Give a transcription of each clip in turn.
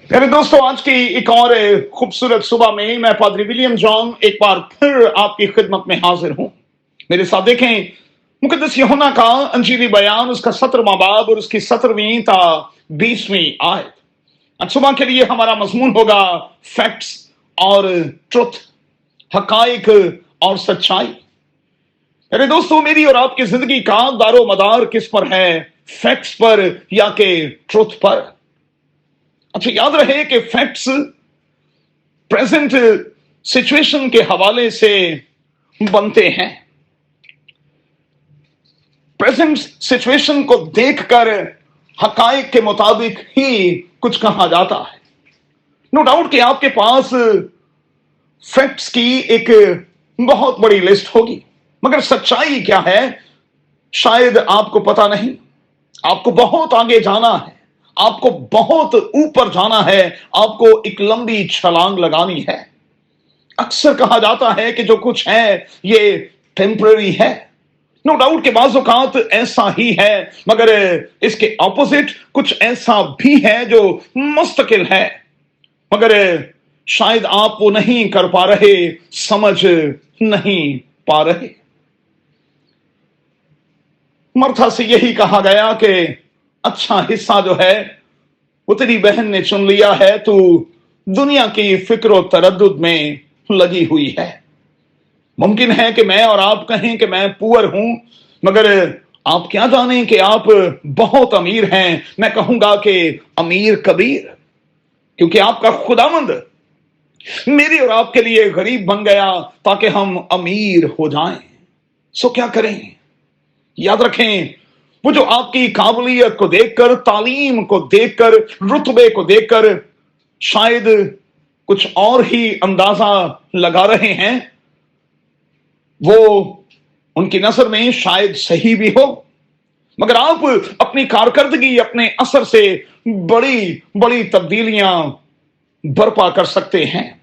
मेरे दोस्तों, आज की एक और खूबसूरत सुबह में मैं पादरी विलियम जॉन एक बार फिर आपकी खिदमत में हाजिर हूं। मेरे साथ देखें मुकद्दस यूहन्ना का अंजीली बयान, उसका 17वां बाब और उसकी 17वीं ता 20वीं आयत। आज सुबह के लिए हमारा मजमून होगा फैक्ट्स और ट्रुथ, हकाइक और सच्चाई। मेरे दोस्तों, मेरी और आपकी जिंदगी का दारो मदार किस पर है? फैक्ट्स पर या के ट्रुथ पर? अच्छा, याद रहे कि फैक्ट्स प्रेजेंट सिचुएशन के हवाले से बनते हैं। प्रेजेंट सिचुएशन को देखकर हकाइक के मुताबिक ही कुछ कहा जाता है। नो डाउट कि आपके पास फैक्ट्स की एक बहुत बड़ी लिस्ट होगी, मगर सच्चाई क्या है शायद आपको पता नहीं। आपको बहुत आगे जाना है, आपको बहुत ऊपर जाना है, आपको एक लंबी छलांग लगानी है। अक्सर कहा जाता है कि जो कुछ है ये टेम्पररी है। नो डाउट के बाज़ औक़ात ऐसा ही है, मगर इसके ऑपोजिट कुछ ऐसा भी है जो मुस्तकिल है, मगर शायद आप वो नहीं कर पा रहे, समझ नहीं पा रहे। मर्था से यही कहा गया कि अच्छा हिस्सा जो है वो तेरी बहन ने चुन लिया है, तू दुनिया की फिक्र तरद्दुद में लगी हुई है। मुमकिन है कि मैं और आप कहें कि मैं पुअर हूं, मगर आप क्या जानें कि आप बहुत अमीर हैं। मैं कहूंगा कि अमीर कबीर, क्योंकि आपका खुदावंद मेरे और आपके लिए गरीब बन गया ताकि हम अमीर हो जाएं। सो क्या करें? याद रखें, वो जो आपकी काबिलियत को देखकर, तालीम को देखकर, रुतबे को देखकर शायद कुछ और ही अंदाजा लगा रहे हैं, वो उनकी नजर में शायद सही भी हो, मगर आप अपनी कारकर्दगी, अपने असर से बड़ी बड़ी तब्दीलियां बर्पा कर सकते हैं।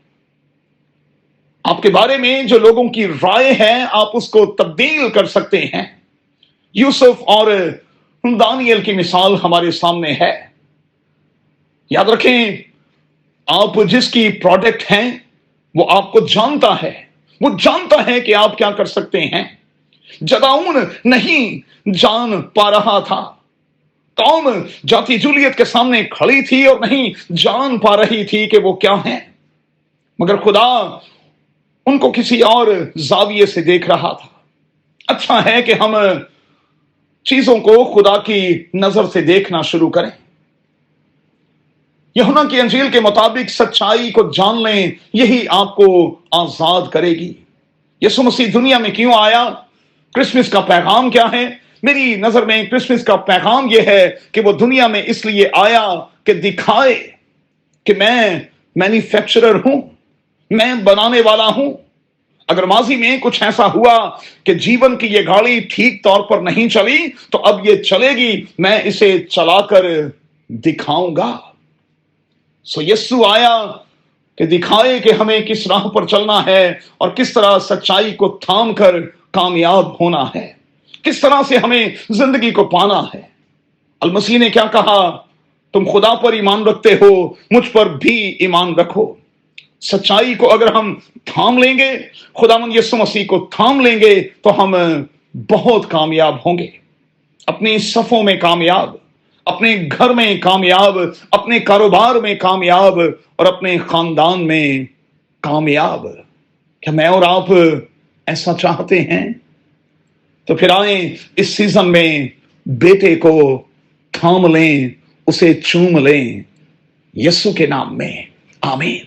आपके बारे में जो लोगों की राय है, आप उसको तब्दील कर सकते हैं। यूसुफ और दानियल की मिसाल हमारे सामने है। याद रखें, आप जिसकी प्रोडक्ट हैं वो आपको जानता है, वो जानता है कि आप क्या कर सकते हैं। जदाऊन नहीं जान पा रहा था, टॉम जाती जूलियत के सामने खड़ी थी और नहीं जान पा रही थी कि वो क्या है, मगर खुदा उनको किसी और जाविये से देख रहा था। अच्छा है कि हम चीजों को खुदा की नजर से देखना शुरू करें। यूहन्ना की अंजील के मुताबिक सच्चाई को जान लें, यही आपको आजाद करेगी। यीशु मसीह दुनिया में क्यों आया? क्रिसमस का पैगाम क्या है? मेरी नजर में क्रिसमस का पैगाम यह है कि वो दुनिया में इसलिए आया कि दिखाए कि मैं मैन्युफैक्चरर हूं, मैं बनाने वाला हूं। अगर माजी में कुछ ऐसा हुआ कि जीवन की ये गाड़ी ठीक तौर पर नहीं चली, तो अब ये चलेगी, मैं इसे चलाकर दिखाऊंगा। सो यीशु आया कि दिखाए कि हमें किस राह पर चलना है और किस तरह सच्चाई को थाम कर कामयाब होना है, किस तरह से हमें जिंदगी को पाना है। अल मसीह ने क्या कहा? तुम खुदा पर ईमान रखते हो, मुझ पर भी ईमान रखो। सच्चाई को अगर हम थाम लेंगे, खुदावंद यीशु मसीह को थाम लेंगे, तो हम बहुत कामयाब होंगे। अपनी सफों में कामयाब, अपने घर में कामयाब, अपने कारोबार में कामयाब और अपने खानदान में कामयाब। क्या मैं और आप ऐसा चाहते हैं? तो फिर आए इस सीजन में बेटे को थाम लें, उसे चूम लें, यीशु के नाम में, आमीन।